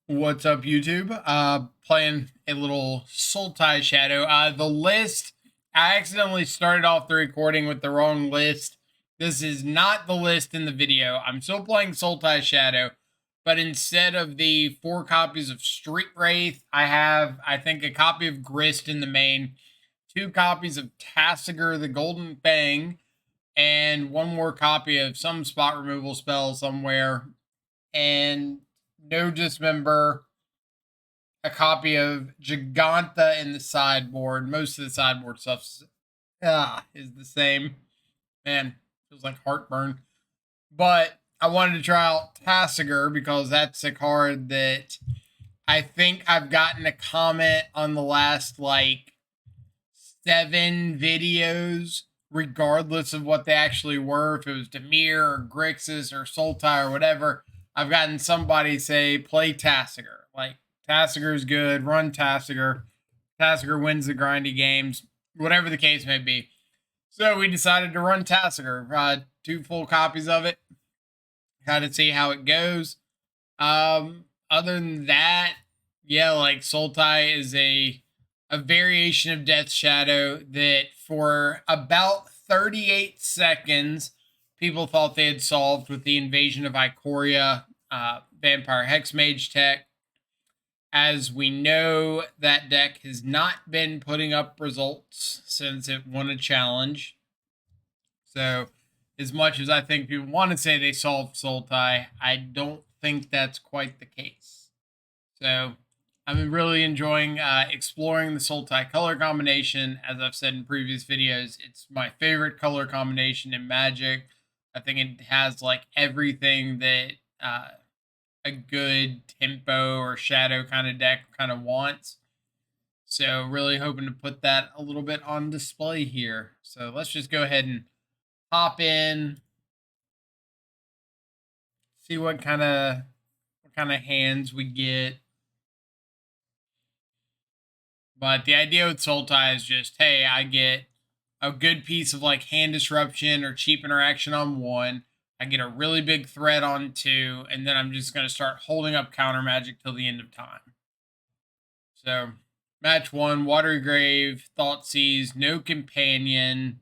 What's up, YouTube? Playing a little Sultai Shadow. The list, I accidentally started off the recording with the wrong list. This is not the list in the video. I'm still playing Sultai Shadow, but instead of the 4 copies of Street Wraith, I have, I think, a copy of Grist in the main, 2 copies of Tasigur the Golden Fang, and 1 more copy of some spot removal spell somewhere, and no dismember, a copy of Giganta in the sideboard. Most of the sideboard stuff is the same. Man, feels like heartburn. But I wanted to try out Tasigur because that's a card that I think I've gotten a comment on the last like 7 videos, regardless of what they actually were, if it was Dimir or Grixis or Sultai or whatever. I've gotten somebody say, play Tasigur. Like, Tasigur is good, run Tasigur. Tasigur wins the grindy games, whatever the case may be. So we decided to run Tasigur. 2 full copies of it. Kind of see how it goes. Other than that, yeah, like Sultai is a variation of Death Shadow that for about 38 seconds people thought they had solved with the invasion of Ikoria Vampire Hexmage tech. As we know, that deck has not been putting up results since it won a challenge. So, as much as I think people want to say they solved Sultai, I don't think that's quite the case. So, I'm really enjoying exploring the Sultai color combination. As I've said in previous videos, it's my favorite color combination in Magic. I think it has like everything that a good tempo or shadow kind of deck kind of wants. So really hoping to put that a little bit on display here. So let's just go ahead and hop in, see what kind of hands we get. But the idea with Sultai is just, hey, I get a good piece of like hand disruption or cheap interaction on 1. I get a really big threat on 2, and then I'm just going to start holding up counter magic till the end of time. So, match 1, Watery Grave, Thoughtseize, no companion,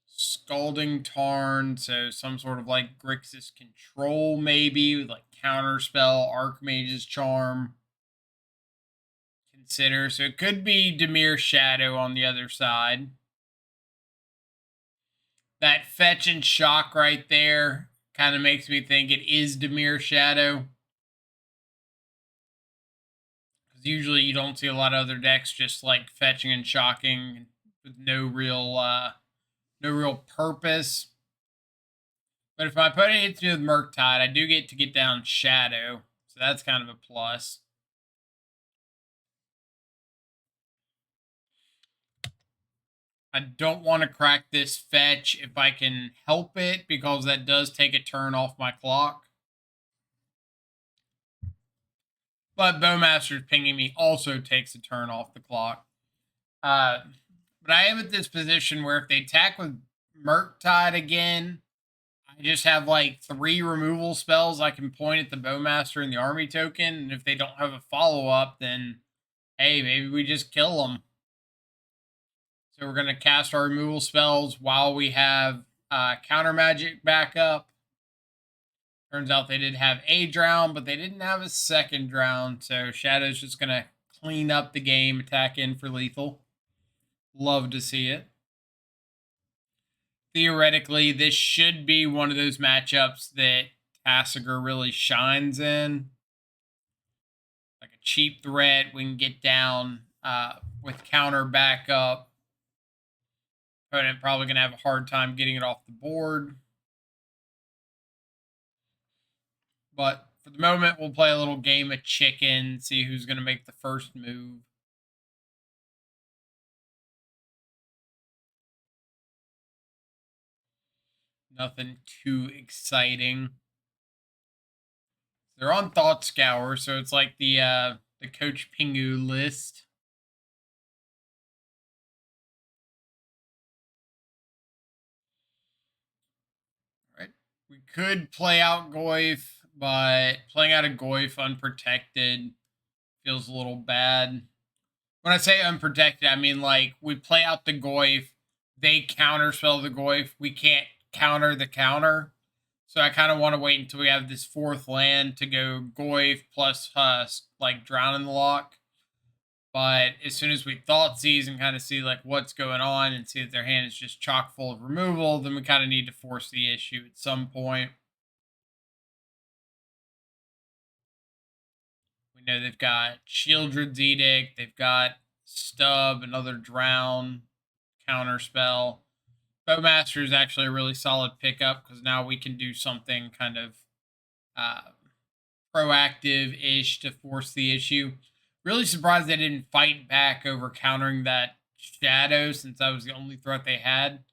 Scalding Tarn, so some sort of like Grixis control maybe, with like counterspell, Archmage's Charm. Consider. So it could be Dimir Shadow on the other side. That fetch and shock right there kind of makes me think it is Dimir Shadow. Because usually you don't see a lot of other decks just like fetching and shocking with no real purpose. But if my opponent hits me with Murktide, I do get to get down Shadow. So that's kind of a plus. I don't want to crack this fetch if I can help it, because that does take a turn off my clock. But Bowmaster's pinging me also takes a turn off the clock. But I am at this position where if they attack with Murktide again, I just have like 3 removal spells I can point at the Bowmaster and the army token. And if they don't have a follow-up, then hey, maybe we just kill them. So we're going to cast our removal spells while we have counter magic backup. Turns out they did have a drown, but they didn't have a second drown. So Shadow's just going to clean up the game, attack in for lethal. Love to see it. Theoretically, this should be one of those matchups that Tasigur really shines in. Like a cheap threat, we can get down with counter backup. Opponent probably going to have a hard time getting it off the board. But for the moment, we'll play a little game of chicken, see who's going to make the first move. Nothing too exciting. They're on Thought Scour, so it's like the Coach Pingu list. All right, we could play out Goyf, but playing out a Goyf unprotected feels a little bad. When I say unprotected, I mean like we play out the Goyf, they counterspell the Goyf, we can't counter the counter. So I kind of want to wait until we have this fourth land to go Goyf plus like Drown in the Lock. But as soon as we Thoughtseize and kind of see like what's going on and see that their hand is just chock full of removal, then we kind of need to force the issue at some point. We know they've got Shieldred's Edict, they've got Stub, another Drown, Counterspell. Bowmaster is actually a really solid pickup because now we can do something kind of proactive-ish to force the issue. Really surprised they didn't fight back over countering that Shadow since that was the only threat they had.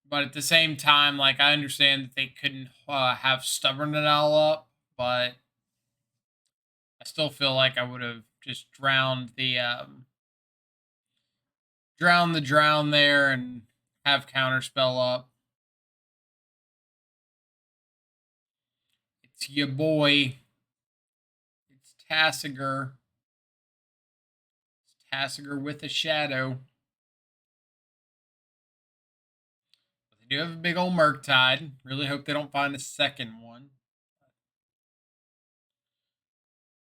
But at the same time, like I understand that they couldn't have Stubborn it all up, but I still feel like I would have just drowned the drown there and have Counterspell up. It's your boy. It's Tasigur. It's Tasigur with a Shadow. They do have a big old Murktide. Really hope they don't find a second one.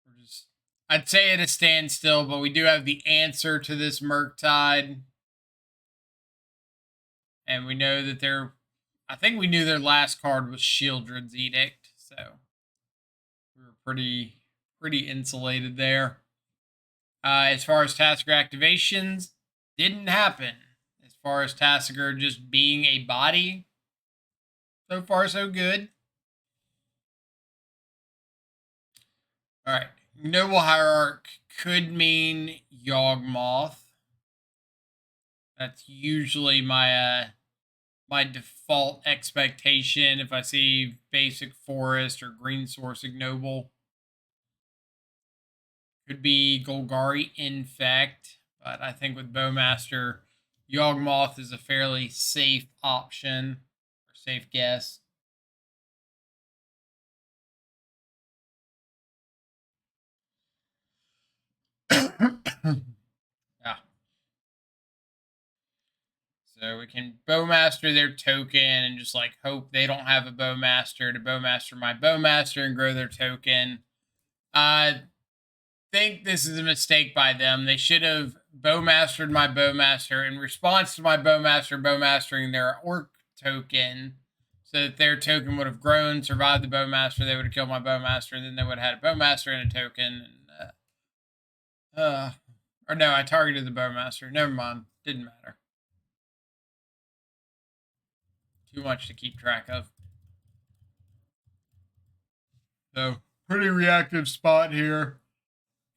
We're just, I'd say at a standstill, but we do have the answer to this Murktide. And we know that they're, I think we knew their last card was Shieldred's Edict, so we were pretty insulated there. As far as Tasigur activations, didn't happen. As far as Tasigur just being a body, so far so good. All right, Noble Hierarch could mean Yawgmoth. That's usually my my default expectation if I see basic forest or green source ignoble. Could be Golgari Infect, but I think with Bowmaster, Yawgmoth is a fairly safe option or safe guess. Yeah. So we can Bowmaster their token and just like hope they don't have a Bowmaster to Bowmaster my Bowmaster and grow their token. I think this is a mistake by them. They should have Bowmastered my Bowmaster in response to my Bowmaster Bowmastering their Orc token so that their token would have grown, survived the Bowmaster, they would have killed my Bowmaster, and then they would have had a Bowmaster and a token. Or no, I targeted the Bowmaster. Never mind. Didn't matter. Too much to keep track of. So, pretty reactive spot here.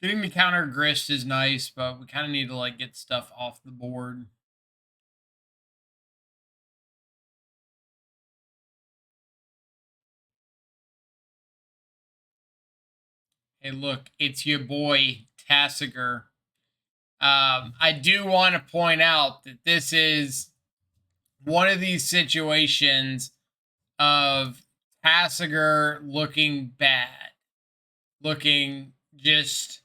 Getting the counter Grist is nice, but we kind of need to like get stuff off the board. Hey, look, it's your boy Tasigur. I do want to point out that this is one of these situations of Tasigur looking bad, looking just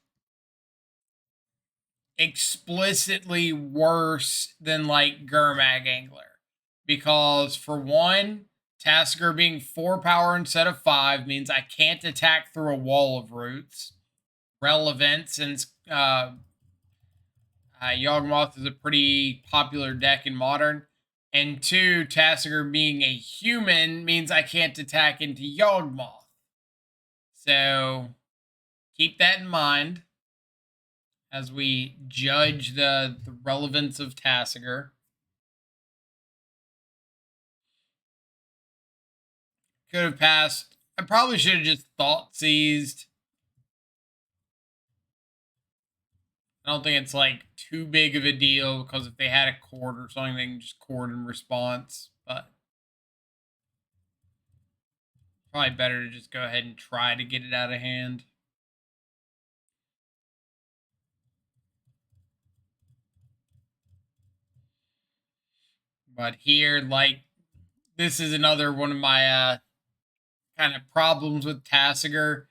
explicitly worse than like Gurmag Angler. Because for one, Tasigur being 4 power instead of 5 means I can't attack through a wall of roots. Relevant since Yawgmoth is a pretty popular deck in Modern. And 2, Tasigur being a human means I can't attack into Yawgmoth. So keep that in mind as we judge the relevance of Tasigur. Could have passed. I probably should have just Thoughtseized. I don't think it's like too big of a deal because if they had a chord or something, they can just chord in response. But probably better to just go ahead and try to get it out of hand. But here, like, this is another one of my kind of problems with Tasigur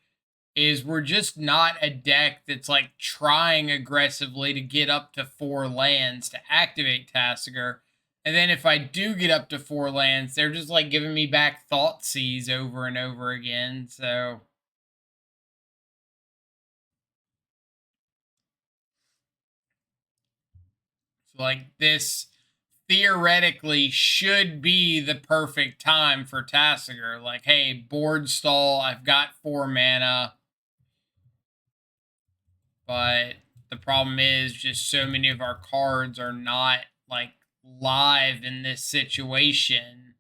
is we're just not a deck that's like trying aggressively to get up to 4 lands to activate Tasigur. And then if I do get up to 4 lands, they're just like giving me back Thoughtseize over and over again. So like this theoretically should be the perfect time for Tasigur. Like, hey, board stall, I've got 4 mana, but the problem is just so many of our cards are not like live in this situation.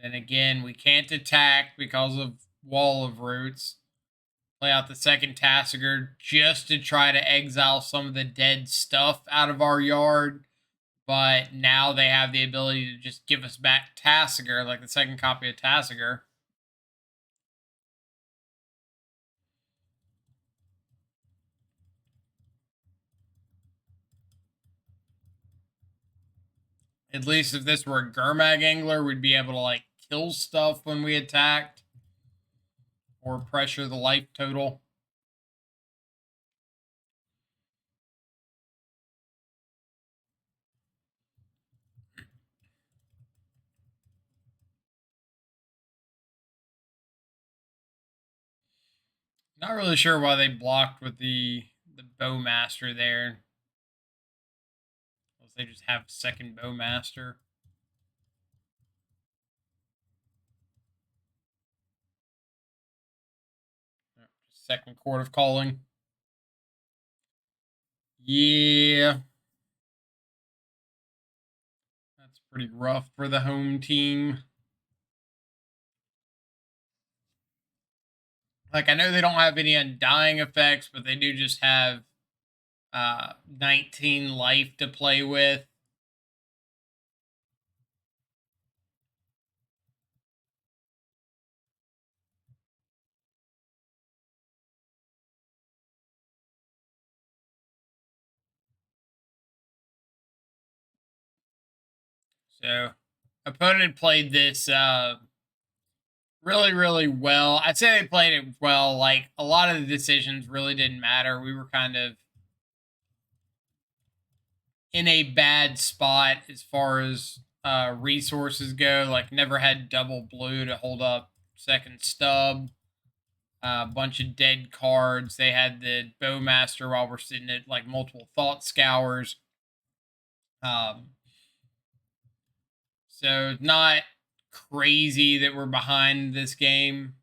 Then again, we can't attack because of Wall of Roots. Play out the second Tasigur just to try to exile some of the dead stuff out of our yard. But now they have the ability to just give us back Tasigur, like the second copy of Tasigur. At least if this were a Gurmag Angler, we'd be able to like kill stuff when we attacked or pressure the life total. Not really sure why they blocked with the Bowmaster there. Unless they just have second Bowmaster. Second Court of Calling. Yeah. That's pretty rough for the home team. Like, I know they don't have any undying effects, but they do just have 19 life to play with. So, opponent played this really, really well. I'd say they played it well. Like, a lot of the decisions really didn't matter. We were kind of in a bad spot as far as resources go. Like, never had double blue to hold up second stub. A bunch of dead cards. They had the Bowmaster while we're sitting at like multiple Thought Scours. So not crazy that we're behind this game.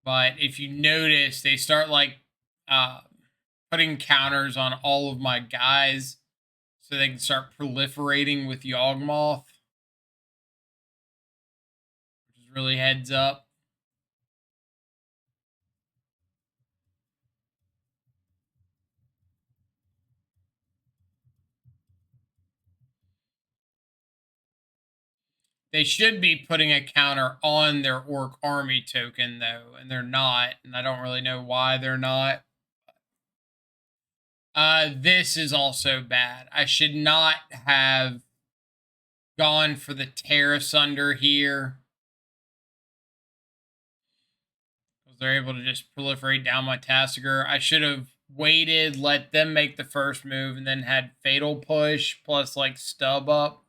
But if you notice, they start like putting counters on all of my guys so they can start proliferating with Yawgmoth, which is really heads up. They should be putting a counter on their Orc Army token, though, and they're not, and I don't really know why they're not. This is also bad. I should not have gone for the Tear Asunder here, because they're able to just proliferate down my Tasigur. I should have waited, let them make the first move, and then had Fatal Push plus like Stub up.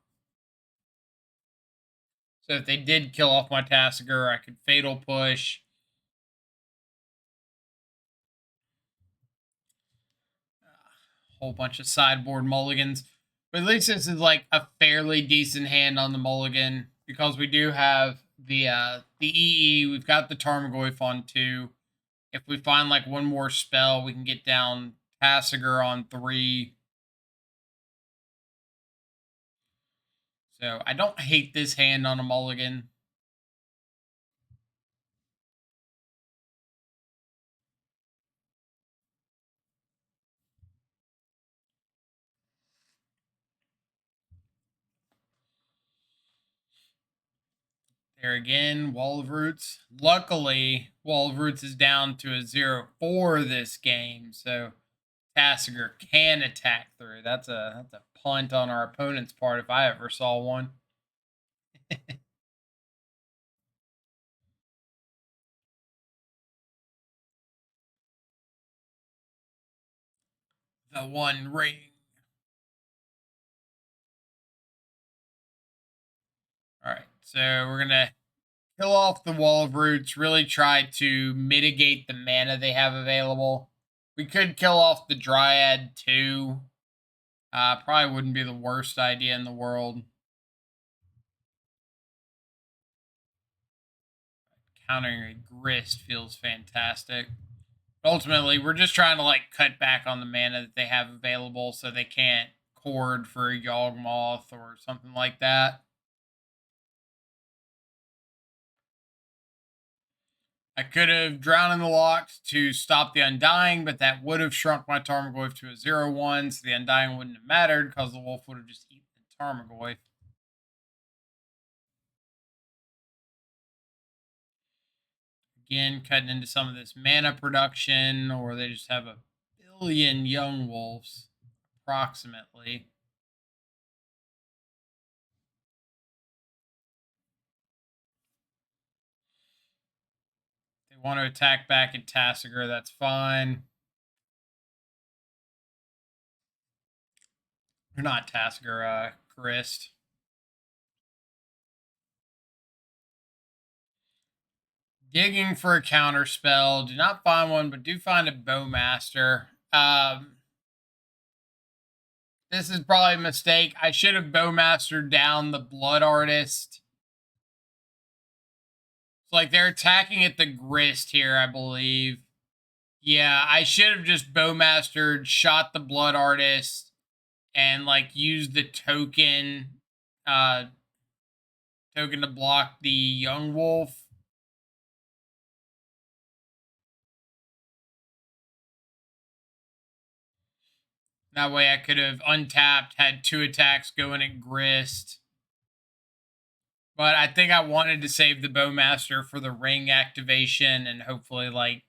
So if they did kill off my Tasigur, I could Fatal Push. Whole bunch of sideboard mulligans. But at least this is like a fairly decent hand on the mulligan, because we do have the EE. We've got the Tarmogoyf on 2. If we find like one more spell, we can get down Tasigur on 3. So I don't hate this hand on a mulligan. There again, Wall of Roots. Luckily, Wall of Roots is down to a 0-4 this game. So Tasigur can attack through. That's a punt on our opponent's part if I ever saw one. The One Ring. All right, so we're gonna kill off the Wall of Roots. Really try to mitigate the mana they have available. We could kill off the Dryad too. Probably wouldn't be the worst idea in the world. Countering a Grist feels fantastic. Ultimately, we're just trying to like cut back on the mana that they have available so they can't cord for a Yawgmoth or something like that. I could have Drowned in the Locks to stop the Undying, but that would have shrunk my Tarmogoyf to a 0/1, so the Undying wouldn't have mattered because the wolf would have just eaten the Tarmogoyf. Again, cutting into some of this mana production, or they just have a billion young wolves, approximately. If they want to attack back at Tasigur, that's fine. Or not Tasigur, Grist. Digging for a counter spell. Do not find one, but do find a Bowmaster. This is probably a mistake. I should have Bowmastered down the Blood Artist. It's like they're attacking at the Grist here, I believe. Yeah, I should have just Bowmastered, shot the Blood Artist, and like used the token to block the Young Wolf. That way I could have untapped, had 2 attacks going at Grist. But I think I wanted to save the Bowmaster for the ring activation and hopefully like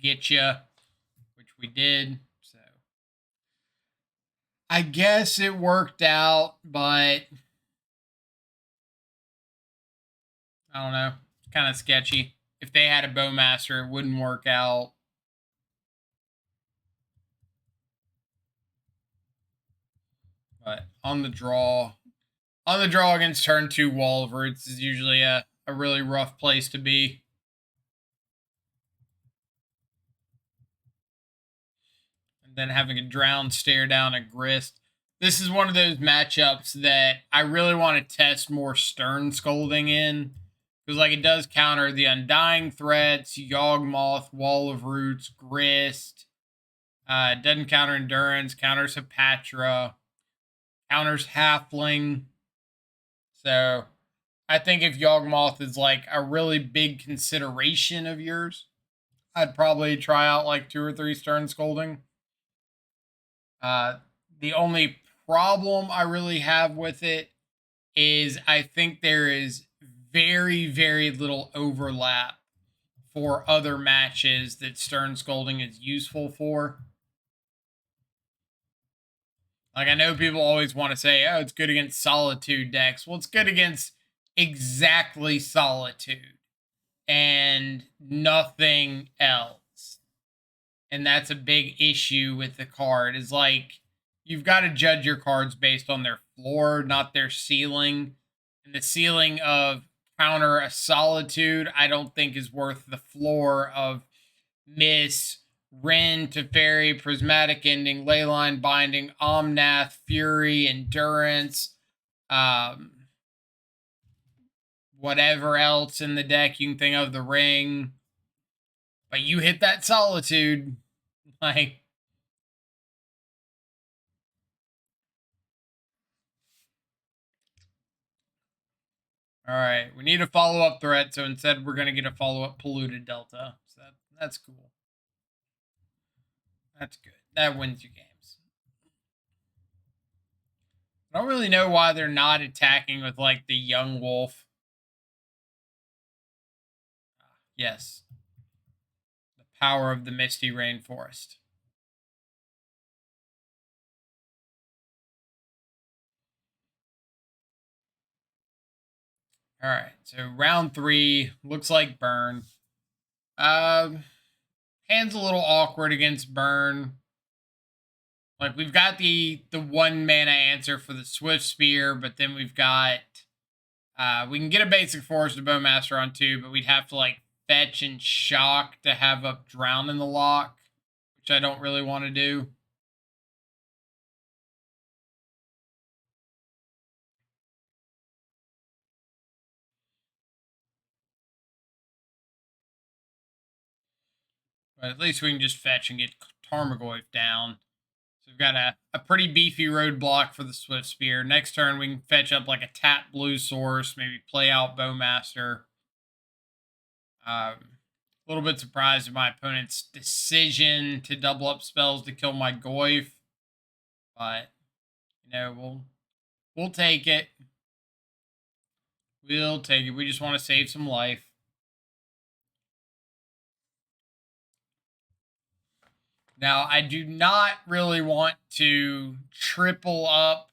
get you, which we did. So I guess it worked out, but I don't know. It's kind of sketchy. If they had a Bowmaster, it wouldn't work out. But on the draw against turn 2 Wall of Roots is usually a really rough place to be. And then having a Drown stare down a Grist. This is one of those matchups that I really want to test more Stern Scolding in. Because like it does counter the Undying threats, Yawgmoth, Wall of Roots, Grist. It doesn't counter Endurance, counters Hepatra, counters Halfling. So I think if Yawgmoth is like a really big consideration of yours, I'd probably try out like 2 or 3 Stern Scolding. The only problem I really have with it is I think there is very, very little overlap for other matches that Stern Scolding is useful for. Like, I know people always want to say, oh, it's good against Solitude decks. Well, it's good against exactly Solitude and nothing else. And that's a big issue with the card, is like, you've got to judge your cards based on their floor, not their ceiling. And the ceiling of counter a Solitude, I don't think is worth the floor of Miss, Ren, Teferi, Prismatic Ending, Leyline Binding, Omnath, Fury, Endurance, whatever else in the deck you can think of, the Ring. But you hit that Solitude, like... All right, we need a follow-up threat, so instead we're going to get a follow-up Polluted Delta. So that's cool. That's good. That wins you games. I don't really know why they're not attacking with, like, the Young Wolf. Yes. The power of the Misty Rainforest. All right, so round 3 looks like burn. Hand's a little awkward against burn. Like we've got the 1 mana answer for the Swift Spear, but then we've got we can get a basic Forest of Bowmaster on 2, but we'd have to like fetch and shock to have up Drown in the Lock, which I don't really want to do. But at least we can just fetch and get Tarmogoyf down. So we've got a pretty beefy roadblock for the Swift Spear. Next turn, we can fetch up like a tap blue source, maybe play out Bowmaster. A little bit surprised at my opponent's decision to double up spells to kill my Goyf. But, you know, we'll take it. We'll take it. We just want to save some life. Now, I do not really want to triple up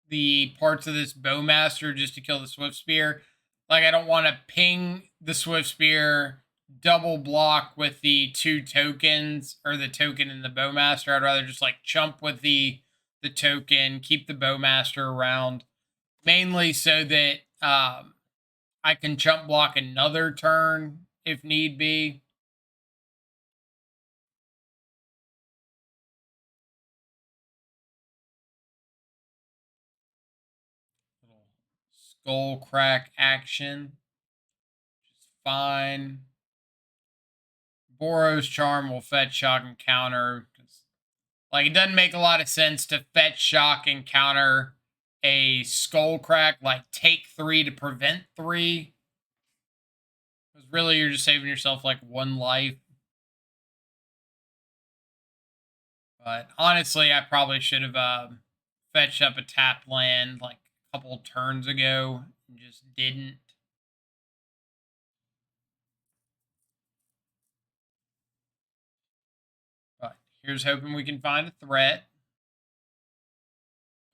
the parts of this Bowmaster just to kill the Swift Spear. Like, I don't want to ping the Swift Spear, double block with the 2 tokens, or the token and the Bowmaster. I'd rather just, like, chump with the token, keep the Bowmaster around. Mainly so that I can chump block another turn if need be. Little skull crack action. Which is fine. Boros Charm will fetch, shock, and counter. Like, it doesn't make a lot of sense to fetch, shock, and counter a skull crack. Like, take 3 to prevent 3. Because really, you're just saving yourself, like, 1 life. But honestly, I probably should have fetched up a tap land, like, a couple turns ago. And just didn't. But here's hoping we can find a threat.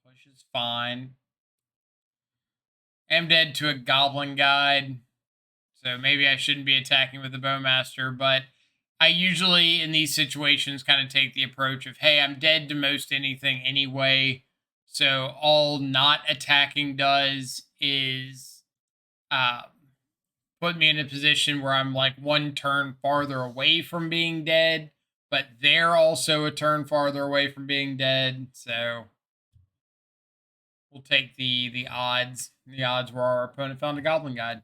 Push is fine. I'm dead to a Goblin Guide, so maybe I shouldn't be attacking with the Bowmaster, but I usually, in these situations, kind of take the approach of, hey, I'm dead to most anything anyway, so all not attacking does is put me in a position where I'm like 1 turn farther away from being dead, but they're also a turn farther away from being dead, so we'll take the odds. The odds were our opponent found a Goblin Guide.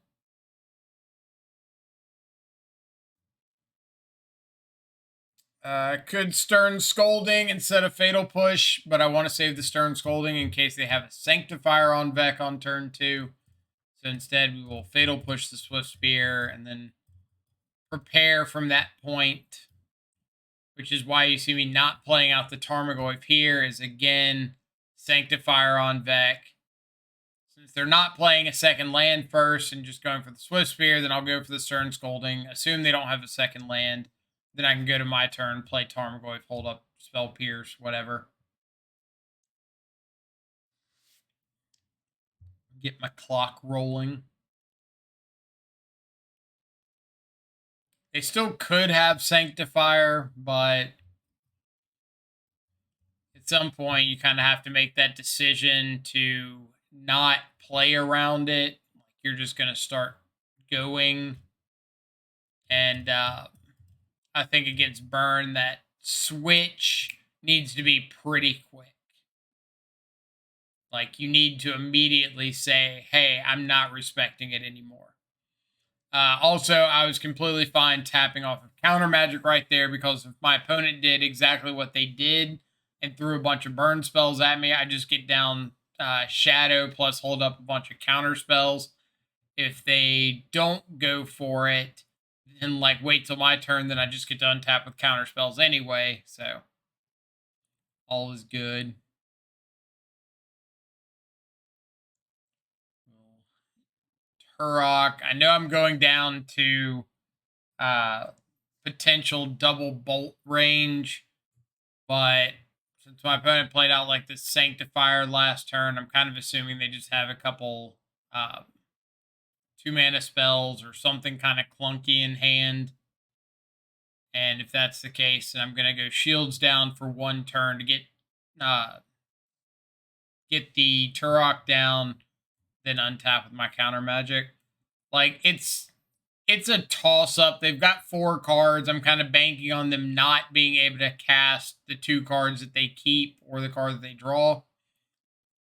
Could Stern Scolding instead of Fatal Push, but I want to save the Stern Scolding in case they have a Sanctifier on Vec on turn 2. So instead, we will Fatal Push the Swift Spear and then prepare from that point, which is why you see me not playing out the Tarmogoyf here, is again, Sanctifier on Vec. Since they're not playing a second land first and just going for the Swift Spear, then I'll go for the Stern Scolding. Assume they don't have a second land. Then I can go to my turn, play Tarmogoyf, hold up, Spell Pierce, whatever. Get my clock rolling. They still could have Sanctifier, but at some point you kind of have to make that decision to not play around it. You're just going to start going. And I think against Burn, that switch needs to be pretty quick. Like, you need to immediately say, hey, I'm not respecting it anymore. Also, I was completely fine tapping off of counter magic right there, because if my opponent did exactly what they did and threw a bunch of burn spells at me, I just get down Shadow plus hold up a bunch of counter spells. If they don't go for it and like wait till my turn, then I just get to untap with counter spells anyway. So all is good. Turok. I know I'm going down to potential double bolt range, but Since my opponent played out like this Sanctifier last turn, I'm kind of assuming they just have a couple 2-mana spells or something kind of clunky in hand. And if that's the case, then I'm going to go shields down for 1 turn to get the Turok down, then untap with my counter magic. Like, it's a toss-up. They've got 4 cards. I'm kind of banking on them not being able to cast the 2 cards that they keep or the card that they draw.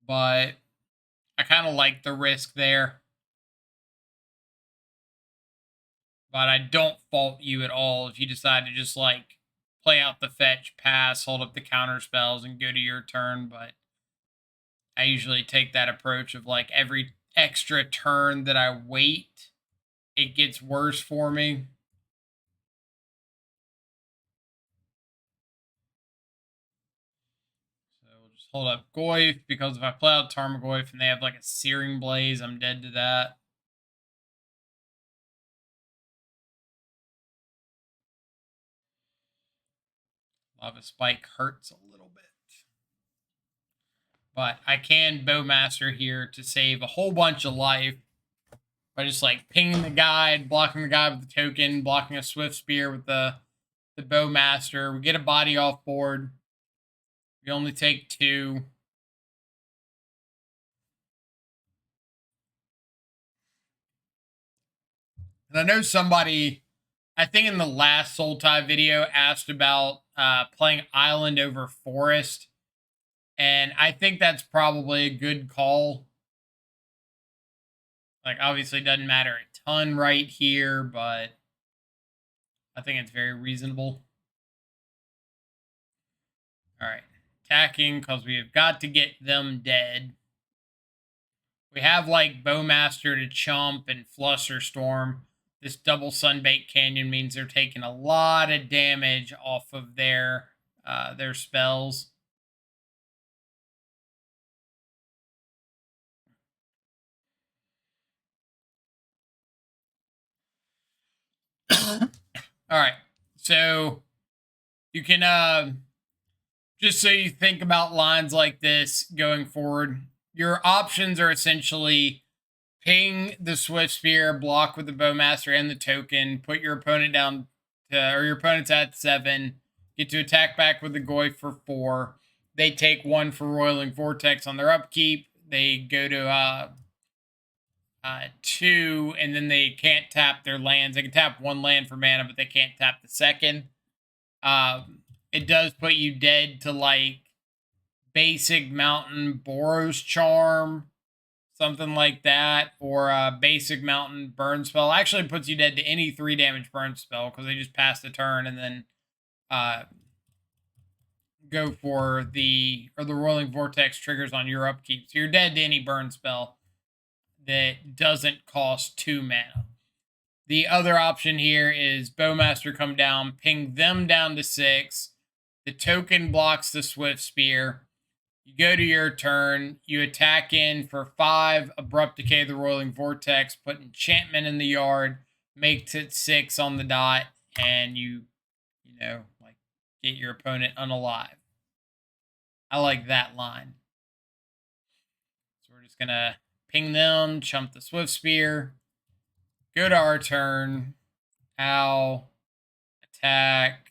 But I kind of like the risk there. But I don't fault you at all if you decide to just, like, play out the fetch, pass, hold up the counter spells, and go to your turn. But I usually take that approach of, like, every extra turn that I wait, it gets worse for me. So we'll just hold up Goyf, because if I play out Tarmogoyf and they have, like, a Searing Blaze, I'm dead to that. Lava Spike hurts a little bit. But I can Bowmaster here to save a whole bunch of life by just, like, pinging the guy, blocking the guy with the token, blocking a Swift Spear with the Bowmaster. We get a body off board. We only take 2. And I know somebody, I think in the last Sultai video, asked about playing Island over Forest. And I think that's probably a good call. Like, obviously, it doesn't matter a ton right here, but I think it's very reasonable. All right. Attacking, because we have got to get them dead. We have, like, Bowmaster to chump and Flusterstorm. This double Sunbait Canyon means they're taking a lot of damage off of their spells. All right. So you can just so you think about lines like this going forward, your options are essentially ping the Swift Spear, block with the Bowmaster and the token, put your opponent down to, or your opponent's at 7, get to attack back with the Goy for 4. They take 1 for Roiling Vortex on their upkeep. They go to 2, and then they can't tap their lands. They can tap 1 land for mana, but they can't tap the second. It does put you dead to, like, basic Mountain Boros Charm, something like that, or basic Mountain Burn Spell. Actually puts you dead to any 3 damage burn spell, because they just pass the turn and then go for the Rolling Vortex triggers on your upkeep. So you're dead to any burn spell that doesn't cost 2 mana. The other option here is Bowmaster come down, ping them down to 6. The token blocks the Swift Spear. You go to your turn. You attack in for 5. Abrupt Decay the Roiling Vortex. Put enchantment in the yard. Makes it 6 on the dot. And you know, like, get your opponent unalive. I like that line. So we're just going to ping them, chump the Swift Spear. Go to our turn. Ow. Attack.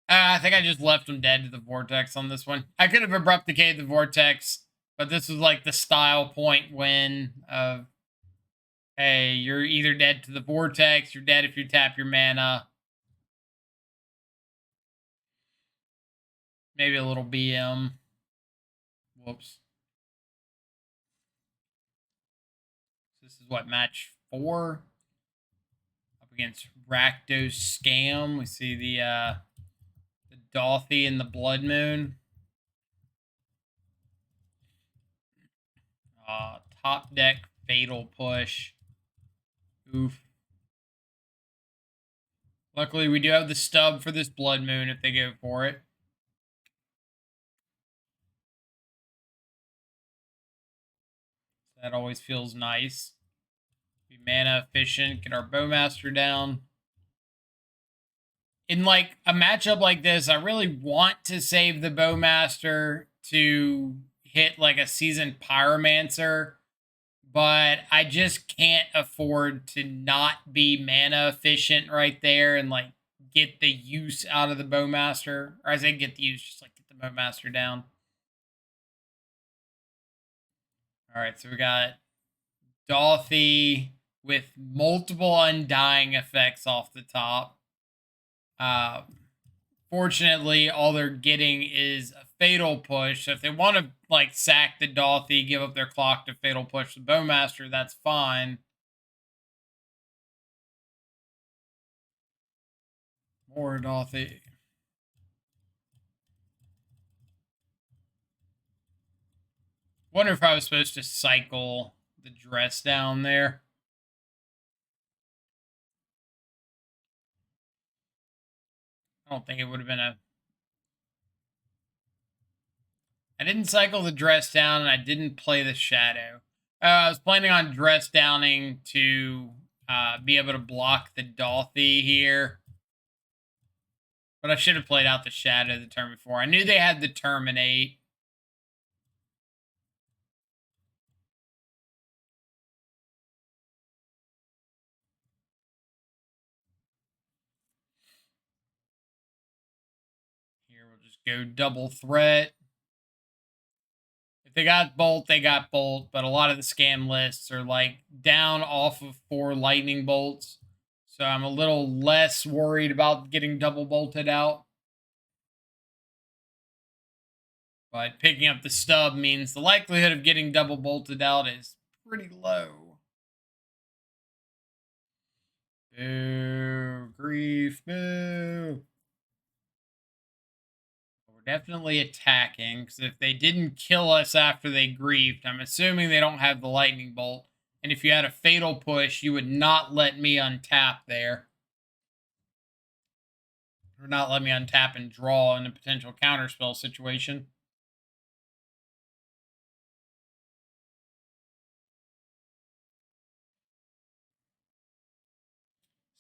I think I just left them dead to the Vortex on this one. I could have Abrupt Decayed the Vortex, but this was like the style point win of, hey, you're either dead to the Vortex, you're dead if you tap your mana. Maybe a little BM. Whoops. This is what, match 4? Up against Rakdos Scam. We see the Dothy and the Blood Moon. Top deck Fatal Push. Oof. Luckily, we do have the stub for this Blood Moon if they go for it. That always feels nice. Be mana efficient, get our Bowmaster down. in like a matchup like this, I really want to save the Bowmaster to hit like a seasoned Pyromancer, but I just can't afford to not be mana efficient right there and like get the use out of the Bowmaster. Or I say get the use, just like get the Bowmaster down. All right, so we got Dolphy with multiple undying effects off the top. Fortunately, all they're getting is a fatal push. So if they want to like sack the Dolphy, give up their clock to fatal push the Bowmaster, that's fine. More Dolphy. Wonder if I was supposed to cycle the dress down there. I don't think it would have been a. I didn't cycle the dress down and I didn't play the shadow. I was planning on dress downing to be able to block the Dolphy here. But I should have played out the shadow the turn before. I knew they had the terminate. Here we'll just go double threat. If they got bolt, they got bolt, but a lot of the scam lists are like down off of 4 lightning bolts. So I'm a little less worried about getting double bolted out. But picking up the stub means the likelihood of getting double bolted out is pretty low. Boo, grief, boo. We're definitely attacking, because if they didn't kill us after they griefed, I'm assuming they don't have the lightning bolt. And if you had a fatal push, you would not let me untap there. Or not let me untap and draw in a potential counterspell situation.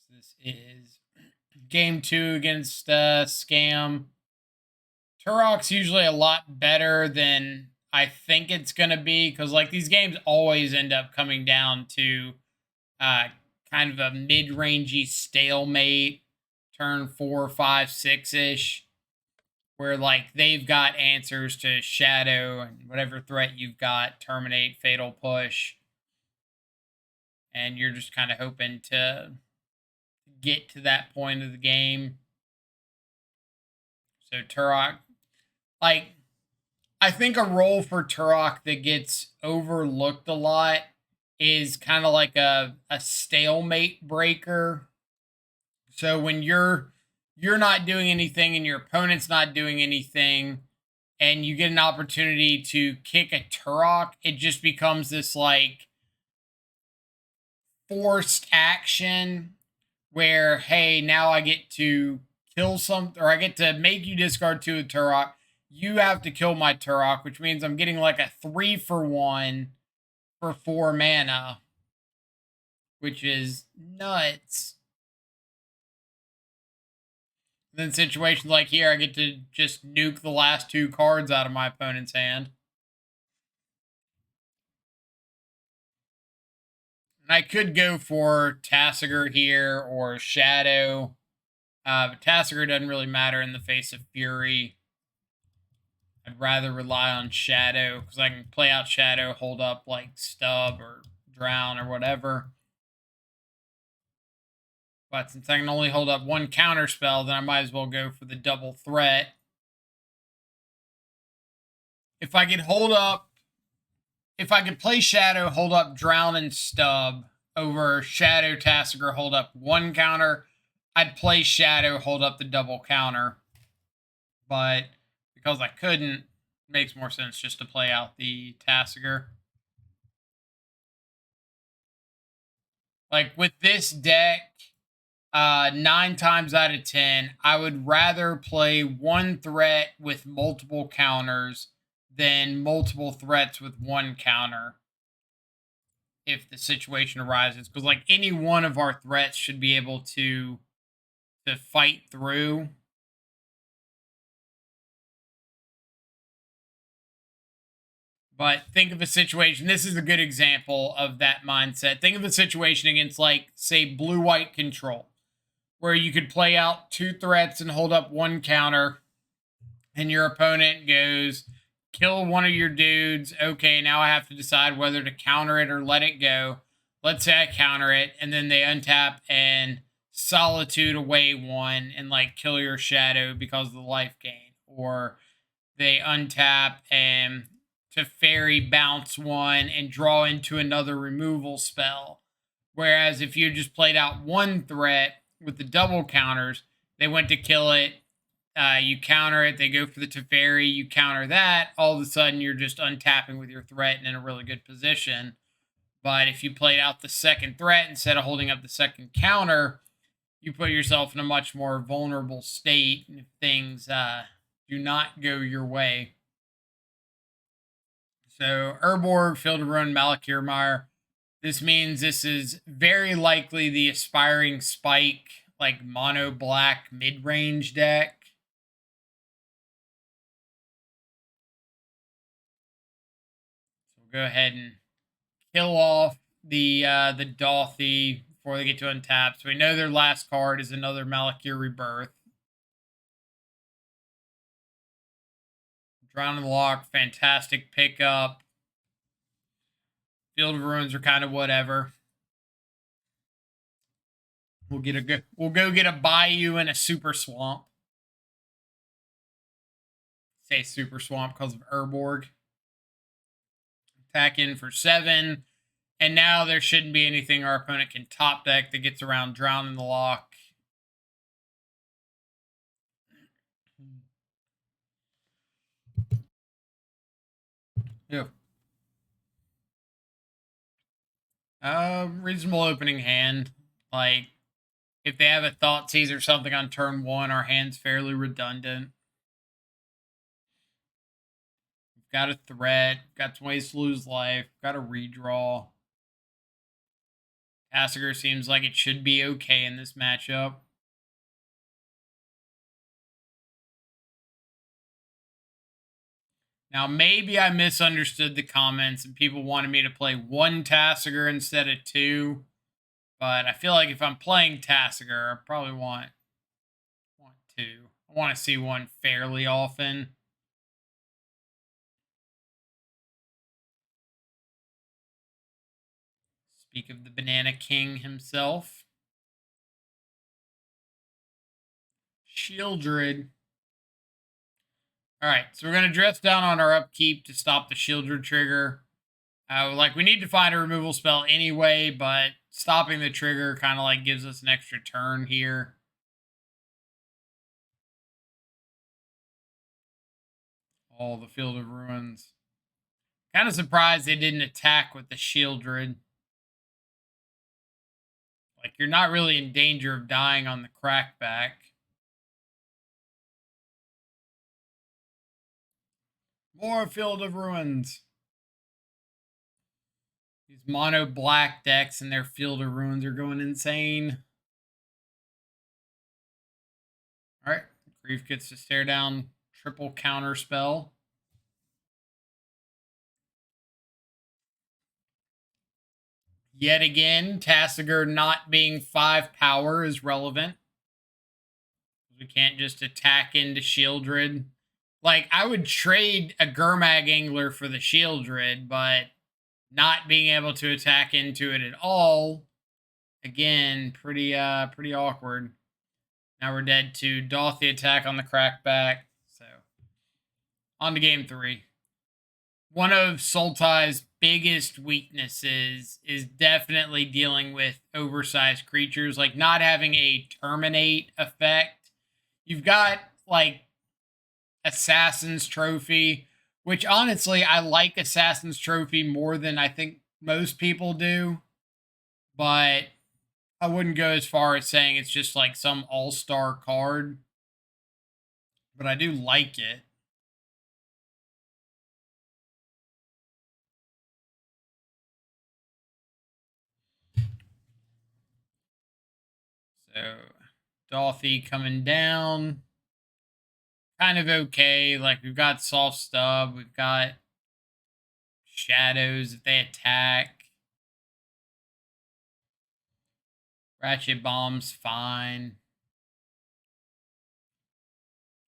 So this is game 2 against Scam. Turok's usually a lot better than I think it's going to be, because like these games always end up coming down to kind of a mid-rangey stalemate, turn 4, 5, 6-ish, where like they've got answers to shadow and whatever threat you've got, terminate, fatal push, and you're just kind of hoping to get to that point of the game. So Turok, like, I think a role for Turok that gets overlooked a lot is kind of like a stalemate breaker. So when you're not doing anything and your opponent's not doing anything, and you get an opportunity to kick a Turok, it just becomes this like forced action where, hey, now I get to kill something, or I get to make you discard 2 with Turok. You have to kill my Turok, which means I'm getting like a 3-for-1 for 4 mana, which is nuts. And then situations like here, I get to just nuke the last 2 cards out of my opponent's hand. And I could go for Tasigur here or Shadow. But Tasigur doesn't really matter in the face of Fury. I'd rather rely on Shadow, because I can play out Shadow, hold up like Stub or Drown or whatever. But since I can only hold up 1 counter spell, then I might as well go for the double threat. If I could play Shadow, hold up Drown and Stub over Shadow, Tasigur, hold up 1 counter, I'd play Shadow, hold up the double counter. But because I couldn't, it makes more sense just to play out the Tasigur. Like with this deck, 9 times out of 10, I would rather play 1 threat with multiple counters than multiple threats with 1 counter if the situation arises. Because like any one of our threats should be able to to fight through. But think of a situation. This is a good example of that mindset. Think of a situation against, like, say, blue-white control, where you could play out 2 threats and hold up 1 counter, and your opponent goes, kill one of your dudes. Okay, now I have to decide whether to counter it or let it go. Let's say I counter it, and then they untap and solitude away 1 and, like, kill your shadow because of the life gain. Or they untap and Teferi bounce 1 and draw into another removal spell. Whereas if you just played out 1 threat with the double counters, they went to kill it, you counter it, they go for the Teferi, you counter that, all of a sudden you're just untapping with your threat and in a really good position. But if you played out the second threat instead of holding up the second counter, you put yourself in a much more vulnerable state if things do not go your way. So Urborg, Field of Ruin, Malakirmire. This means this is very likely the Aspiring Spike, like, mono black mid-range deck. So we'll go ahead and kill off the Dolthy before they get to untap. So we know their last card is another Malakir Rebirth. Drown in the Lock, fantastic pickup. Field of Ruins are kind of whatever. We'll go get a Bayou and a Super Swamp. Say Super Swamp because of Urborg. Attack in for 7. And now there shouldn't be anything our opponent can top deck that gets around Drown in the Lock. Yeah. Reasonable opening hand. Like, if they have a Thoughtseize or something on turn 1, our hand's fairly redundant. We've got a threat. We've got some ways to lose life. We've got a redraw. Tasigur seems like it should be okay in this matchup. Now, maybe I misunderstood the comments and people wanted me to play 1 Tasigur instead of 2. But I feel like if I'm playing Tasigur, I probably want 2. I want to see 1 fairly often. Speak of the Banana King himself. Shieldred. All right, so we're going to dress down on our upkeep to stop the Shieldred trigger. We need to find a removal spell anyway, but stopping the trigger kind of like gives us an extra turn here. Oh, the Field of Ruins. Kind of surprised they didn't attack with the Shieldred. Like, you're not really in danger of dying on the crackback. More Field of Ruins. These mono black decks and their Field of Ruins are going insane. All right, Grief gets to stare down triple counter spell. Yet again, Tasigur not being 5 power is relevant. We can't just attack into Shieldred. Like, I would trade a Gurmag Angler for the Shieldred, but not being able to attack into it at all, again, pretty awkward. Now we're dead to Dolthy attack on the crackback. So, on to game 3. One of Sultai's biggest weaknesses is definitely dealing with oversized creatures, like not having a terminate effect. You've got, like, Assassin's Trophy, which honestly, I like Assassin's Trophy more than I think most people do, but I wouldn't go as far as saying it's just like some all-star card, but I do like it. So Dolphy coming down. Kind of okay. Like, we've got soft stub. We've got shadows if they attack. Ratchet bomb's fine.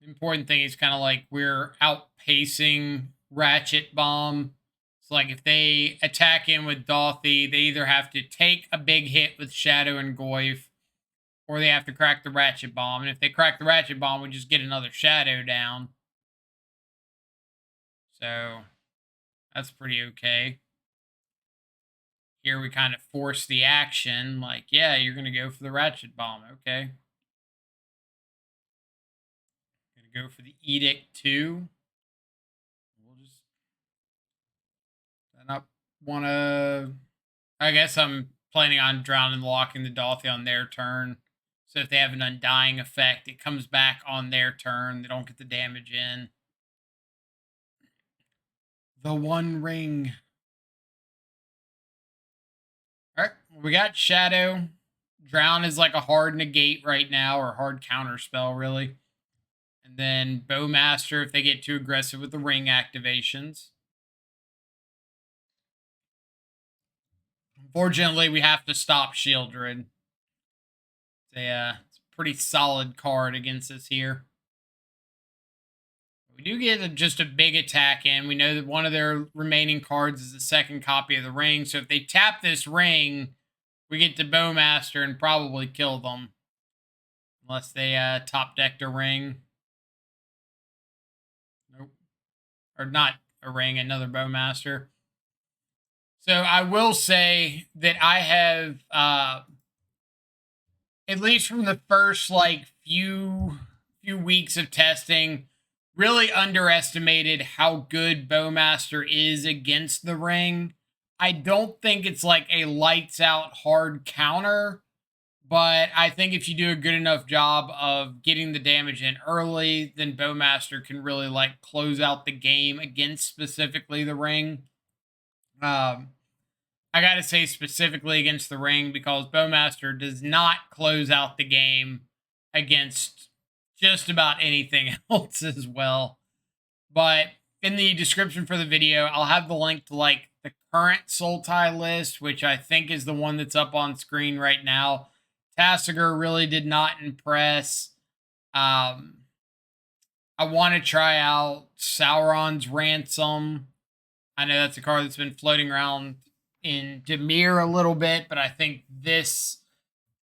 The important thing is kind of like we're outpacing Ratchet Bomb. So like if they attack in with Dolphy, they either have to take a big hit with Shadow and Goyf, or they have to crack the Ratchet Bomb. And if they crack the Ratchet Bomb, we just get another Shadow down. So that's pretty okay. Here we kind of force the action. Like, yeah, you're going to go for the Ratchet Bomb. Okay. Going to go for the Edict too. We'll just not want to... I guess I'm planning on drowning locking the Dolphy on their turn. So if they have an undying effect, it comes back on their turn. They don't get the damage in. The One Ring. All right, we got Shadow. Drown is like a hard negate right now, or hard counter spell, really. And then Bowmaster if they get too aggressive with the ring activations. Unfortunately, we have to stop Shieldred. It's a pretty solid card against us here. We do get just a big attack in. We know that one of their remaining cards is the second copy of the ring. So if they tap this ring, we get to Bowmaster and probably kill them. Unless they top decked a ring. Nope. Or not a ring, another Bowmaster. So I will say that I have, at least from the first like few weeks of testing, really underestimated how good Bowmaster is against the ring. I don't think it's like a lights out hard counter, but I think if you do a good enough job of getting the damage in early, then Bowmaster can really like close out the game against specifically the ring. I got to say specifically against the ring because Bowmaster does not close out the game against just about anything else as well. But in the description for the video, I'll have the link to like the current Sultai list, which I think is the one that's up on screen right now. Tasigur really did not impress. I want to try out Sauron's Ransom. I know that's a card that's been floating around in Dimir a little bit, but I think this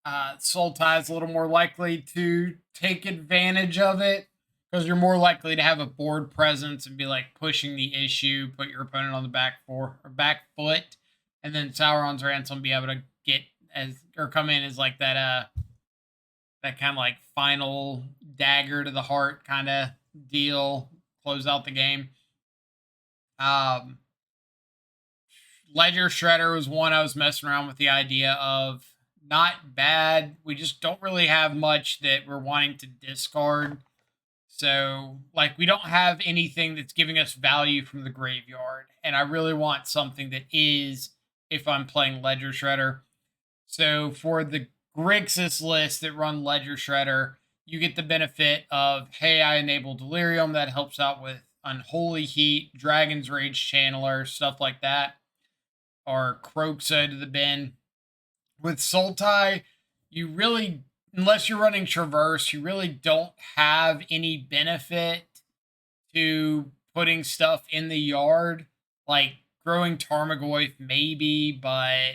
Sultai is a little more likely to take advantage of it because you're more likely to have a board presence and be like pushing the issue, put your opponent on the back foot, and then Sauron's Ransom be able to get as or come in as like that that kind of like final dagger to the heart kind of deal, close out the game. Ledger Shredder was one I was messing around with the idea of. Not bad. We just don't really have much that we're wanting to discard. So, like, we don't have anything that's giving us value from the graveyard. And I really want something that is if I'm playing Ledger Shredder. So, for the Grixis list that run Ledger Shredder, you get the benefit of, hey, I enable Delirium. That helps out with Unholy Heat, Dragon's Rage Channeler, stuff like that. Or Croxa to the bin. With Sultai, you really, unless you're running Traverse, you really don't have any benefit to putting stuff in the yard. Like growing Tarmogoyf, maybe, but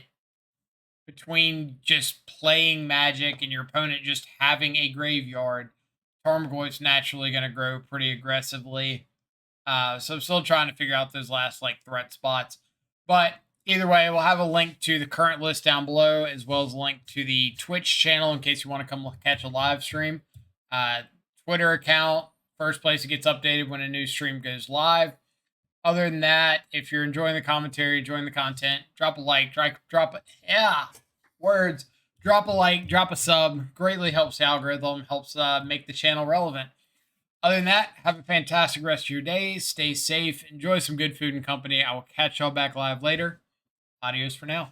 between just playing Magic and your opponent just having a graveyard, Tarmogoyf's naturally going to grow pretty aggressively. So I'm still trying to figure out those last like threat spots. But either way, we'll have a link to the current list down below, as well as a link to the Twitch channel in case you want to come catch a live stream. Twitter account, first place it gets updated when a new stream goes live. Other than that, if you're enjoying the commentary, enjoying the content, drop a like, drop a like, drop a sub. Greatly helps the algorithm, helps make the channel relevant. Other than that, have a fantastic rest of your day. Stay safe. Enjoy some good food and company. I will catch y'all back live later. Adios for now.